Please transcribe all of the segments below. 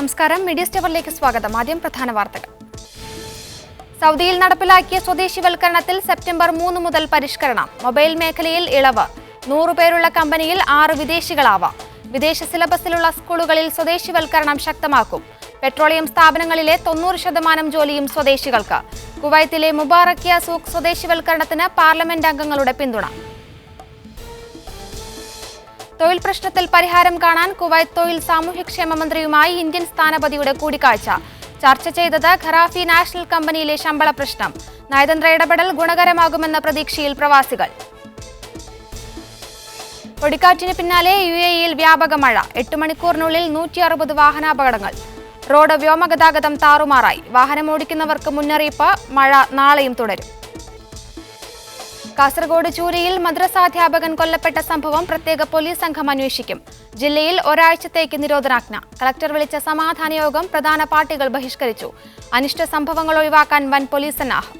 നമസ്കാരം. മീഡിയ സ്റ്റവറിലേക്ക് സ്വാഗതം. ആദ്യം പ്രധാന വാർത്തകൾ. സൗദിയിൽ നടപ്പിലാക്കിയ സ്വദേശിവൽക്കരണത്തിൽ സെപ്റ്റംബർ 3 മുതൽ പരിഷ്കരണം. മൊബൈൽ മേഖലയിൽ ഇളവ്. 100 പേരുള്ള കമ്പനിയിൽ 6 വിദേശികളാവാം. വിദേശ സിലബസിലുള്ള സ്കൂളുകളിൽ സ്വദേശിവൽക്കരണം ശക്തമാക്കും. പെട്രോളിയം സ്ഥാപനങ്ങളിലെ 90% ജോലിയും സ്വദേശികൾക്ക്. കുവൈത്തിലെ മുബാറക്കിയ സൂഖ് സ്വദേശിവൽക്കരണത്തിന് പാർലമെന്റ് അംഗങ്ങളുടെ പിന്തുണ. തൊഴിൽ പ്രശ്നത്തിൽ പരിഹാരം കാണാൻ കുവൈത്ത് തൊഴിൽ സാമൂഹ്യക്ഷേമ മന്ത്രിയുമായി ഇന്ത്യൻ സ്ഥാനപതിയുടെ കൂടിക്കാഴ്ച. ചർച്ച ചെയ്തത് ഖറാഫി നാഷണൽ കമ്പനിയിലെ ശമ്പള പ്രശ്നം. നയതന്ത്ര ഇടപെടൽ ഗുണകരമാകുമെന്ന പ്രതീക്ഷയിൽ പ്രവാസികൾ. പൊടിക്കാറ്റിന് പിന്നാലെ UAE-യിൽ വ്യാപക മഴ. 8 മണിക്കൂറിനുള്ളിൽ 160 വാഹനാപകടങ്ങൾ. റോഡ് വ്യോമഗതാഗതം താറുമാറായി. വാഹനമോടിക്കുന്നവർക്ക് മുന്നറിയിപ്പ്. മഴ നാളെയും തുടരും. കാസർഗോഡ് ചൂരയിൽ മദ്രസാധ്യാപകൻ കൊല്ലപ്പെട്ട സംഭവം പ്രത്യേക പോലീസ് സംഘം അന്വേഷിക്കും. ജില്ലയിൽ ഒരാഴ്ചത്തേക്ക് നിരോധനാജ്ഞ. കളക്ടർ വിളിച്ച സമാധാന യോഗം പ്രധാന പാർട്ടികൾ ബഹിഷ്കരിച്ചു. അനിഷ്ട സംഭവങ്ങൾ ഒഴിവാക്കാൻ വൻ പോലീസ് സന്നാഹം.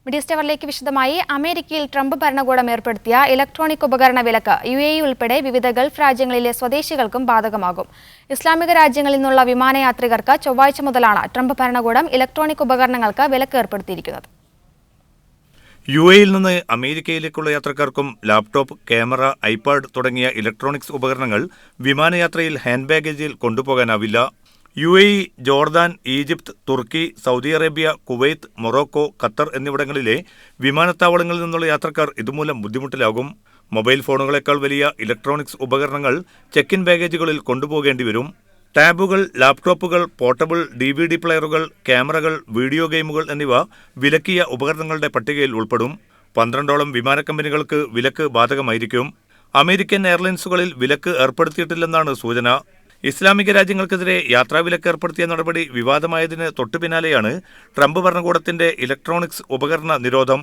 മീഡിയ സ്റ്റവറിലേക്ക് വിശദമായി. അമേരിക്കയിൽ ട്രംപ് ഭരണകൂടം ഏർപ്പെടുത്തിയ ഇലക്ട്രോണിക് ഉപകരണ വിലക്ക് UAE ഉൾപ്പെടെ വിവിധ ഗൾഫ് രാജ്യങ്ങളിലെ സ്വദേശികൾക്കും ബാധകമാകും. ഇസ്ലാമിക രാജ്യങ്ങളിൽ നിന്നുള്ള വിമാനയാത്രികർക്ക് ചൊവ്വാഴ്ച മുതലാണ് ട്രംപ് ഭരണകൂടം ഇലക്ട്രോണിക് ഉപകരണങ്ങൾക്ക് വിലക്ക് ഏർപ്പെടുത്തിയിരിക്കുന്നത്. UAE-യിൽ നിന്ന് അമേരിക്കയിലേക്കുള്ള യാത്രക്കാർക്കും ലാപ്ടോപ്പ്, ക്യാമറ, ഐപാഡ് തുടങ്ങിയ ഇലക്ട്രോണിക്സ് ഉപകരണങ്ങൾ വിമാനയാത്രയിൽ ഹാൻഡ് ബാഗേജിൽ കൊണ്ടുപോകാനാവില്ല. UAE, ജോർദാൻ, ഈജിപ്ത്, തുർക്കി, Saudi Arabia, Kuwait, Morocco, Qatar എന്നിവിടങ്ങളിലെ വിമാനത്താവളങ്ങളിൽ നിന്നുള്ള യാത്രക്കാർ ഇതുമൂലം ബുദ്ധിമുട്ടിലാകും. മൊബൈൽ ഫോണുകളേക്കാൾ വലിയ ഇലക്ട്രോണിക്സ് ഉപകരണങ്ങൾ ചെക്ക് ഇൻ ബാഗേജുകളിൽ കൊണ്ടുപോകേണ്ടി വരും. ടാബുകൾ, ലാപ്ടോപ്പുകൾ, പോർട്ടബിൾ DVD പ്ലെയറുകൾ, ക്യാമറകൾ, വീഡിയോ ഗെയിമുകൾ എന്നിവ വിലക്കിയ ഉപകരണങ്ങളുടെ പട്ടികയിൽ ഉൾപ്പെടും. 12ഓളം വിമാന കമ്പനികൾക്ക് വിലക്ക് ബാധകമായിരിക്കും. അമേരിക്കൻ എയർലൈൻസുകളിൽ വിലക്ക് ഏർപ്പെടുത്തിയിട്ടില്ലെന്നാണ് സൂചന. ഇസ്ലാമിക രാജ്യങ്ങൾക്കെതിരെ യാത്രാവിലക്ക് ഏർപ്പെടുത്തിയ നടപടി വിവാദമായതിന് തൊട്ടുപിന്നാലെയാണ് ട്രംപ് ഭരണകൂടത്തിന്റെ ഇലക്ട്രോണിക്സ് ഉപകരണ നിരോധം.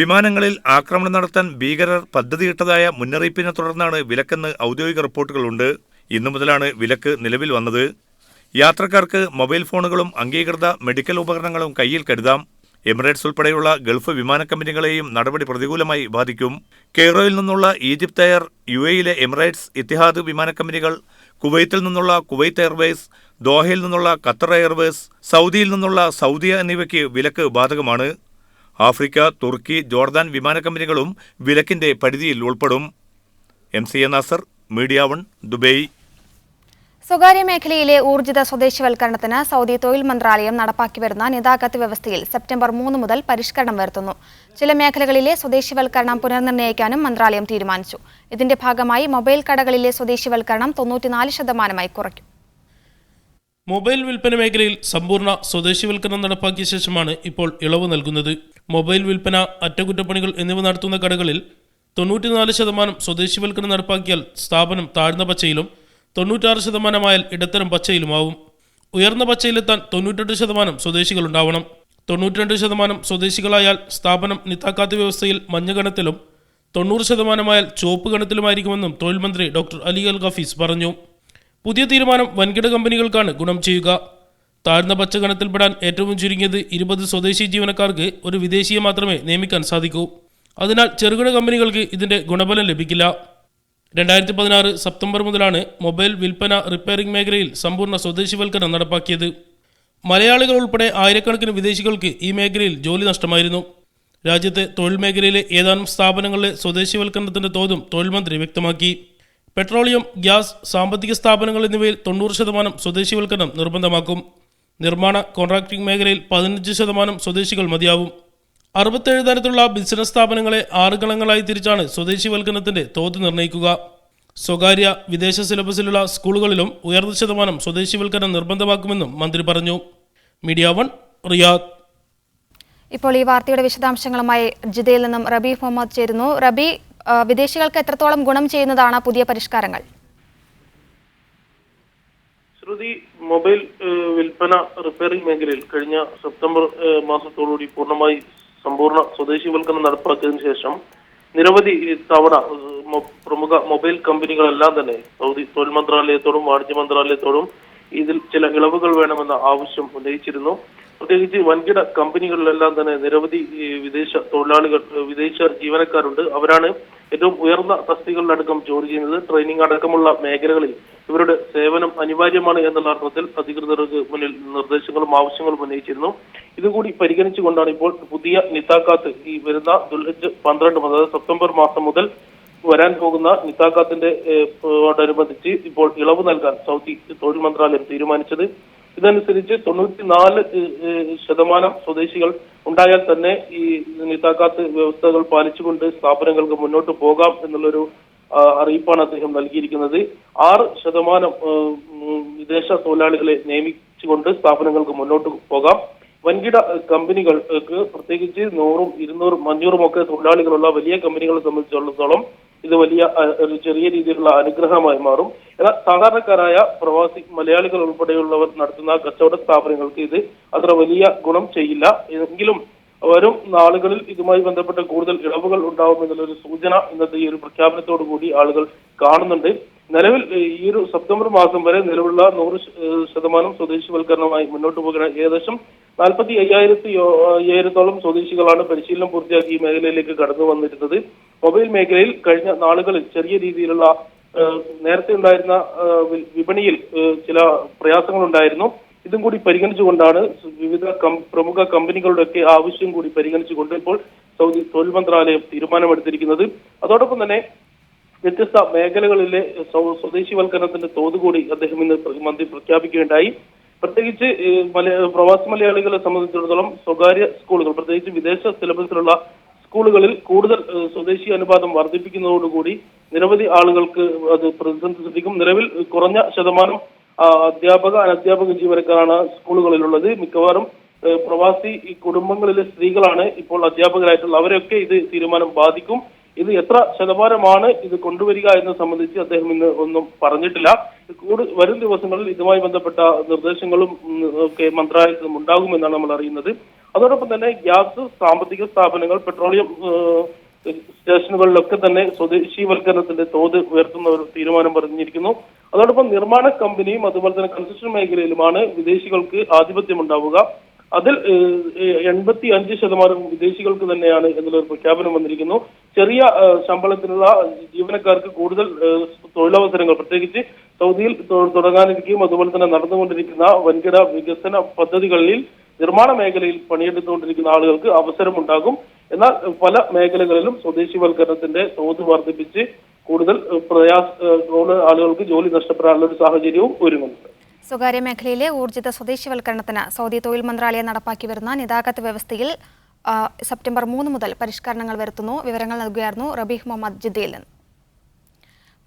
വിമാനങ്ങളിൽ ആക്രമണം നടത്താൻ ഭീകരർ പദ്ധതിയിട്ടതായ മുന്നറിയിപ്പിനെ തുടർന്നാണ് വിലക്കെന്ന് ഔദ്യോഗിക റിപ്പോർട്ടുകളുണ്ട്. ഇന്നു മുതലാണ് വിലക്ക് നിലവിൽ വന്നത്. യാത്രക്കാർക്ക് മൊബൈൽ ഫോണുകളും അംഗീകൃത മെഡിക്കൽ ഉപകരണങ്ങളും കയ്യിൽ കരുതാം. എമിറേറ്റ്സ് ഉൾപ്പെടെയുള്ള ഗൾഫ് വിമാന കമ്പനികളെയും നടപടി പ്രതികൂലമായി ബാധിക്കും. കെയ്റോയിൽ നിന്നുള്ള ഈജിപ്ത് എയർ, UAE-യിലെ എമിറേറ്റ്സ്, ഇത്തിഹാദ് വിമാന കമ്പനികൾ, കുവൈത്തിൽ നിന്നുള്ള കുവൈത്ത് എയർവേസ്, ദോഹയിൽ നിന്നുള്ള ഖത്തർ എയർവേസ്, സൗദിയിൽ നിന്നുള്ള സൗദിയ എന്നിവയ്ക്ക് വിലക്ക് ബാധകമാണ്. ആഫ്രിക്ക, തുർക്കി, ജോർദാൻ വിമാന കമ്പനികളും വിലക്കിന്റെ പരിധിയിൽ ഉൾപ്പെടും. MCA Nasar, media 1, Dubai. സ്വകാര്യ മേഖലയിലെ ഊർജിത സ്വദേശിവൽക്കരണത്തിന് സൗദി തൊഴിൽ മന്ത്രാലയം നടപ്പാക്കി വരുന്ന നിതാഖത്ത് വ്യവസ്ഥയിൽ സെപ്റ്റംബർ 3 മുതൽ പരിഷ്കരണം വരുത്തുന്നു. ചില മേഖലകളിലെ സ്വദേശിവൽക്കരണം പുനർനിർണ്ണയിക്കാനും മന്ത്രാലയം തീരുമാനിച്ചു. ഇതിന്റെ ഭാഗമായി മൊബൈൽ കടകളിലെ സ്വദേശിവൽക്കരണം 94% കുറയ്ക്കും. മൊബൈൽ വിൽപ്പന മേഖലയിൽ സമ്പൂർണ്ണ സ്വദേശിവൽക്കരണം നടപ്പാക്കിയ ശേഷമാണ് ഇപ്പോൾ ഇളവ് നൽകുന്നത്. മൊബൈൽ വിൽപ്പന, അറ്റകുറ്റപ്പണികൾ എന്നിവ നടത്തുന്ന കടകളിൽ 94% സ്വദേശിവൽക്കരണം നടപ്പാക്കിയാൽ സ്ഥാപനം താഴ്ന്ന പച്ചയിലും 96% ഇടത്തരം പച്ചയിലുമാവും. ഉയർന്ന പച്ചയിലെത്താൻ 98% സ്വദേശികളുണ്ടാവണം. 92% സ്വദേശികളായാൽ സ്ഥാപനം നിതാഖാത്ത് വ്യവസ്ഥയിൽ മഞ്ഞ ഗണത്തിലും 90% ചുവപ്പ് ഗണത്തിലുമായിരിക്കുമെന്നും തൊഴിൽ മന്ത്രി ഡോക്ടർ അലി അൽ ഖഫീസ് പറഞ്ഞു. പുതിയ തീരുമാനം വൻകിട കമ്പനികൾക്കാണ് ഗുണം ചെയ്യുക. താഴ്ന്ന പച്ച ഗണത്തിൽപ്പെടാൻ ഏറ്റവും ചുരുങ്ങിയത് 20 സ്വദേശി ജീവനക്കാർക്ക് ഒരു വിദേശിയെ മാത്രമേ നിയമിക്കാൻ സാധിക്കൂ. അതിനാൽ ചെറുകിട കമ്പനികൾക്ക് ഇതിന്റെ ഗുണഫലം ലഭിക്കില്ല. 2016 സെപ്റ്റംബർ മുതലാണ് മൊബൈൽ വിൽപ്പന, റിപ്പയറിംഗ് മേഖലയിൽ സമ്പൂർണ്ണ സ്വദേശിവൽക്കരണം നടപ്പാക്കിയത്. മലയാളികൾ ഉൾപ്പെടെ ആയിരക്കണക്കിന് വിദേശികൾക്ക് ഈ മേഖലയിൽ ജോലി നഷ്ടമായിരുന്നു. രാജ്യത്തെ തൊഴിൽ മേഖലയിലെ ഏതാനും സ്ഥാപനങ്ങളിലെ സ്വദേശിവൽക്കരണത്തിന്റെ തോതും തൊഴിൽ മന്ത്രി വ്യക്തമാക്കി. പെട്രോളിയം, ഗ്യാസ്, സാമ്പത്തിക സ്ഥാപനങ്ങൾ എന്നിവയിൽ 90% സ്വദേശിവൽക്കരണം നിർബന്ധമാക്കും. നിർമ്മാണ, കോൺട്രാക്ടിംഗ് മേഖലയിൽ 15% സ്വദേശികൾ മതിയാവും. 67 തരത്തിലുള്ള ബിസിനസ് സ്ഥാപനങ്ങളെ 6 ഗണങ്ങളായി തിരിച്ചാണ് സ്വദേശിവൽക്കരണത്തിന്റെ തോത് നിർണ്ണയിക്കുക. സ്വകാര്യ, വിദേശ സിലബസിലുള്ള സ്കൂളുകളിലും ഉയർന്ന ശതമാനം സ്വദേശിവൽക്കരണം നിർബന്ധമാക്കുമെന്നും മന്ത്രി പറഞ്ഞു. Media 1, Riyadh. ഇപ്പോൾ ഈ വാർത്തയുടെ വിശദാംശങ്ങളുമായി ജിദ്ദയിൽ നിന്നും റബി മുഹമ്മദ് ചേരുന്നു. റബി, വിദേശികൾക്ക് എത്രത്തോളം ഗുണം ചെയ്യുന്നതാണ് പുതിയ പരിഷ്കാരങ്ങൾ? ശ്രുതി, മൊബൈൽ വിൽപ്പന, റിപ്പയറിംഗ് മേഖലയിൽ കഴിഞ്ഞ സെപ്റ്റംബർ മാസത്തോടുകൂടി പൂർണ്ണമായി സമ്പൂർണ്ണ സ്വദേശിവൽക്കരണം നടപ്പാക്കിയതിനു ശേഷം നിരവധി തവണ പ്രമുഖ മൊബൈൽ കമ്പനികളെല്ലാം തന്നെ സൗദി തൊഴിൽ മന്ത്രാലയത്തോടും വാണിജ്യ മന്ത്രാലയത്തോടും ഇതിൽ ചില ഇളവുകൾ വേണമെന്ന ആവശ്യം ഉന്നയിച്ചിരുന്നു. പ്രത്യേകിച്ച് വൻകിട കമ്പനികളിലെല്ലാം തന്നെ നിരവധി വിദേശ തൊഴിലാളികൾ, വിദേശ ജീവനക്കാരുണ്ട്. അവരാണ് ഏറ്റവും ഉയർന്ന തസ്തികകളിലടക്കം ജോലി ചെയ്യുന്നത്. ട്രെയിനിങ് അടക്കമുള്ള മേഖലകളിൽ ഇവരുടെ സേവനം അനിവാര്യമാണ് എന്നുള്ള അർത്ഥത്തിൽ അധികൃതർക്ക് മുന്നിൽ നിർദ്ദേശങ്ങളും ആവശ്യങ്ങളും ഉന്നയിച്ചിരുന്നു. ഇതുകൂടി പരിഗണിച്ചുകൊണ്ടാണ് ഇപ്പോൾ പുതിയ നിതാക്കാത്ത് ഈ വരുന്ന ദുൽഹിജ്ജ് 12 മുതൽ സെപ്റ്റംബർ മാസം മുതൽ വരാൻ പോകുന്ന നിതാക്കാത്തിന്റെ ോടനുബന്ധിച്ച് ഇപ്പോൾ ഇളവ് നൽകാൻ സൗദി തൊഴിൽ മന്ത്രാലയം തീരുമാനിച്ചത്. ഇതനുസരിച്ച് 94% സ്വദേശികൾ ഉണ്ടായാൽ തന്നെ ഈ നിതാക്കാത്ത് വ്യവസ്ഥകൾ പാലിച്ചുകൊണ്ട് സ്ഥാപനങ്ങൾക്ക് മുന്നോട്ട് പോകാം എന്നുള്ളൊരു അറിയിപ്പാണ് അദ്ദേഹം നൽകിയിരിക്കുന്നത്. 6% വിദേശ തൊഴിലാളികളെ നിയമിച്ചുകൊണ്ട് സ്ഥാപനങ്ങൾക്ക് മുന്നോട്ട് പോകാം. വൻകിട കമ്പനികൾക്ക് പ്രത്യേകിച്ച് 100, 200, 500 ഒക്കെ തൊഴിലാളികളുള്ള വലിയ കമ്പനികളെ സംബന്ധിച്ചിടത്തോളം ഇത് വലിയ ഒരു ചെറിയ രീതിയിലുള്ള അനുഗ്രഹമായി മാറും. എന്നാൽ സാധാരണക്കാരായ പ്രവാസി മലയാളികൾ ഉൾപ്പെടെയുള്ളവർ നടത്തുന്ന കച്ചവട സ്ഥാപനങ്ങൾക്ക് ഇത് അത്ര വലിയ ഗുണം ചെയ്യില്ല. എങ്കിലും വരും നാളുകളിൽ ഇതുമായി ബന്ധപ്പെട്ട കൂടുതൽ ഇളവുകൾ ഉണ്ടാവും എന്നുള്ളൊരു സൂചന ഇന്നത്തെ ഈ ഒരു പ്രഖ്യാപനത്തോടു കൂടി ആളുകൾ കാണുന്നുണ്ട്. നിലവിൽ ഈ ഒരു സെപ്റ്റംബർ മാസം വരെ നിലവിലുള്ള 100% സ്വദേശിവൽക്കരണമായി മുന്നോട്ട് പോകുന്ന ഏകദേശം 45,000 സ്വദേശികളാണ് പരിശീലനം പൂർത്തിയാക്കി ഈ മേഖലയിലേക്ക് കടന്നു വന്നിരുന്നത്. മൊബൈൽ മേഖലയിൽ കഴിഞ്ഞ നാളുകളിൽ ചെറിയ രീതിയിലുള്ള നേരത്തെ ഉണ്ടായിരുന്ന വിപണിയിൽ ചില പ്രയാസങ്ങൾ ഉണ്ടായിരുന്നു. ഇതും കൂടി പരിഗണിച്ചുകൊണ്ടാണ് വിവിധ പ്രമുഖ കമ്പനികളുടെയൊക്കെ ആവശ്യം കൂടി പരിഗണിച്ചുകൊണ്ട് ഇപ്പോൾ സൗദി തൊഴിൽ മന്ത്രാലയം തീരുമാനമെടുത്തിരിക്കുന്നത്. അതോടൊപ്പം തന്നെ വ്യത്യസ്ത മേഖലകളിലെ സ്വദേശിവൽക്കരണത്തിന്റെ തോത് കൂടി അദ്ദേഹം ഇന്ന് മന്ത്രി പ്രഖ്യാപിക്കുകയുണ്ടായി. പ്രത്യേകിച്ച് പ്രവാസി മലയാളികളെ സംബന്ധിച്ചിടത്തോളം സ്വകാര്യ സ്കൂളുകൾ, പ്രത്യേകിച്ച് വിദേശ സിലബസിലുള്ള സ്കൂളുകളിൽ കൂടുതൽ സ്വദേശി അനുപാതം വർദ്ധിപ്പിക്കുന്നതോടുകൂടി നിരവധി ആളുകൾക്ക് അത് പ്രതിസന്ധി സൃഷ്ടിക്കും. നിലവിൽ കുറഞ്ഞ ശതമാനം അനധ്യാപക ജീവനക്കാരാണ് സ്കൂളുകളിലുള്ളത്. മിക്കവാറും പ്രവാസി കുടുംബങ്ങളിലെ സ്ത്രീകളാണ് ഇപ്പോൾ അധ്യാപകരായിട്ടുള്ളത്. അവരെയൊക്കെ ഇത് തീരുമാനം ബാധിക്കും. ഇത് എത്ര ശതമാനമാണ് ഇത് കൊണ്ടുവരിക എന്നത് സംബന്ധിച്ച് അദ്ദേഹം ഇന്ന് ഒന്നും പറഞ്ഞിട്ടില്ല. വരും ദിവസങ്ങളിൽ ഇതുമായി ബന്ധപ്പെട്ട നിർദ്ദേശങ്ങളും ഒക്കെ മന്ത്രാലയത്തിൽ ഉണ്ടാകുമെന്നാണ് നമ്മൾ അറിയുന്നത്. അതോടൊപ്പം തന്നെ ഗ്യാസ്, സാമ്പത്തിക സ്ഥാപനങ്ങൾ, പെട്രോളിയം സ്റ്റേഷനുകളിലൊക്കെ തന്നെ സ്വദേശീവൽക്കരണത്തിന്റെ തോത് ഉയർത്തുന്ന ഒരു തീരുമാനം പറഞ്ഞിരിക്കുന്നു. അതോടൊപ്പം നിർമ്മാണ കമ്പനിയും അതുപോലെ തന്നെ കൺസ്ട്രക്ഷൻ മേഖലയിലുമാണ് വിദേശികൾക്ക് ആധിപത്യം ഉണ്ടാവുക. അതിൽ 85% വിദേശികൾക്ക് തന്നെയാണ് എന്നുള്ളൊരു പ്രഖ്യാപനം വന്നിരിക്കുന്നു. ചെറിയ ശമ്പളത്തിനുള്ള ജീവനക്കാർക്ക് കൂടുതൽ തൊഴിലവസരങ്ങൾ പ്രത്യേകിച്ച് സൗദിയിൽ തുടങ്ങാനിരിക്കുകയും അതുപോലെ തന്നെ നടന്നുകൊണ്ടിരിക്കുന്ന വൻകിട വികസന പദ്ധതികളിൽ നിർമ്മാണ മേഖലയിൽ പണിയെടുത്തുകൊണ്ടിരിക്കുന്ന ആളുകൾക്ക് അവസരമുണ്ടാകും. എന്നാൽ പല മേഖലകളിലും സ്വദേശിവൽക്കരണത്തിന്റെ തോത് വർദ്ധിപ്പിച്ച് കൂടുതൽ ആളുകൾക്ക് ജോലി നഷ്ടപ്പെടാനുള്ള ഒരു സാഹചര്യവും ഒരുങ്ങുന്നുണ്ട്. സ്വകാര്യ മേഖലയിലെ ഊർജിത സ്വദേശിവൽക്കരണത്തിന് സൗദി തൊഴിൽ മന്ത്രാലയം നടപ്പാക്കി വരുന്ന നിതാഖത്ത് വ്യവസ്ഥയിൽ സെപ്റ്റംബർ 3 മുതൽ പരിഷ്കരണങ്ങൾ വരുത്തുന്നു. വിവരങ്ങൾ നൽകുകയായിരുന്നു റബീഹ് മുഹമ്മദ് ജിദ്ദയിൽ നിന്ന്.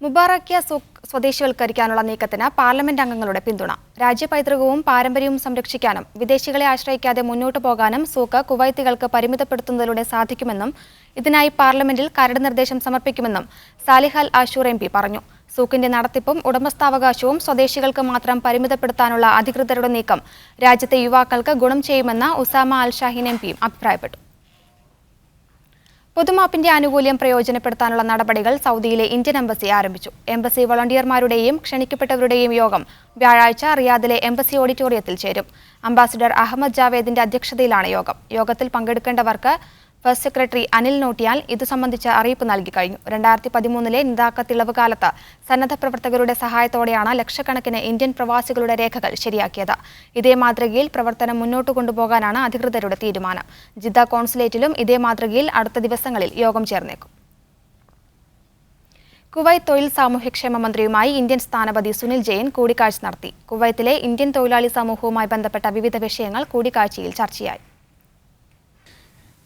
മുബാറക്കിയ സൂക്ക് സ്വദേശിവൽക്കരിക്കാനുള്ള നീക്കത്തിന് പാർലമെന്റ് അംഗങ്ങളുടെ പിന്തുണ. രാജ്യപൈതൃകവും പാരമ്പര്യവും സംരക്ഷിക്കാനും വിദേശികളെ ആശ്രയിക്കാതെ മുന്നോട്ടു പോകാനും സൂക്ക് കുവൈത്തികൾക്ക് പരിമിതപ്പെടുത്തുന്നതിലൂടെ സാധിക്കുമെന്നും ഇതിനായി പാർലമെന്റിൽ കരട് നിർദ്ദേശം സമർപ്പിക്കുമെന്നും സാലിഹ് അൽ ആഷൂർ MP പറഞ്ഞു. സൂക്കിന്റെ നടത്തിപ്പും ഉടമസ്ഥാവകാശവും സ്വദേശികൾക്ക് മാത്രം പരിമിതപ്പെടുത്താനുള്ള അധികൃതരുടെ നീക്കം രാജ്യത്തെ യുവാക്കൾക്ക് ഗുണം ചെയ്യുമെന്ന് ഉസാമ അൽ ഷാഹിൻ MP അഭിപ്രായപ്പെട്ടു. പൊതുമാപ്പിന്റെ ആനുകൂല്യം പ്രയോജനപ്പെടുത്താനുള്ള നടപടികൾ സൗദിയിലെ ഇന്ത്യൻ എംബസി ആരംഭിച്ചു. എംബസി വളണ്ടിയർമാരുടെയും ക്ഷണിക്കപ്പെട്ടവരുടെയും യോഗം വ്യാഴാഴ്ച റിയാദിലെ എംബസി ഓഡിറ്റോറിയത്തിൽ ചേരും. അംബാസിഡർ അഹമ്മദ് ജാവേദിന്റെ അധ്യക്ഷതയിലാണ് യോഗം. യോഗത്തിൽ പങ്കെടുക്കേണ്ടവർക്ക് ഫസ്റ്റ് സെക്രട്ടറി അനിൽ നോട്ടിയാൽ ഇതു സംബന്ധിച്ച അറിയിപ്പ് നൽകി കഴിഞ്ഞു. 2013 നിതാഖത്ത് ഇളവ് കാലത്ത് സന്നദ്ധ പ്രവർത്തകരുടെ സഹായത്തോടെയാണ് ലക്ഷക്കണക്കിന് ഇന്ത്യൻ പ്രവാസികളുടെ രേഖകൾ ശരിയാക്കിയത്. ഇതേ മാതൃകയിൽ പ്രവർത്തനം മുന്നോട്ട് കൊണ്ടുപോകാനാണ് അധികൃതരുടെ തീരുമാനം. ജിദ്ദ കോൺസുലേറ്റിലും ഇതേ മാതൃകയിൽ അടുത്ത ദിവസങ്ങളിൽ യോഗം ചേർന്നേക്കും. കുവൈത്ത് തൊഴിൽ സാമൂഹ്യക്ഷേമ മന്ത്രിയുമായി ഇന്ത്യൻ സ്ഥാനപതി സുനിൽ ജെയിൻ കൂടിക്കാഴ്ച നടത്തി. കുവൈത്തിലെ ഇന്ത്യൻ തൊഴിലാളി സമൂഹവുമായി ബന്ധപ്പെട്ട വിവിധ വിഷയങ്ങൾ കൂടിക്കാഴ്ചയിൽ ചർച്ചയായി.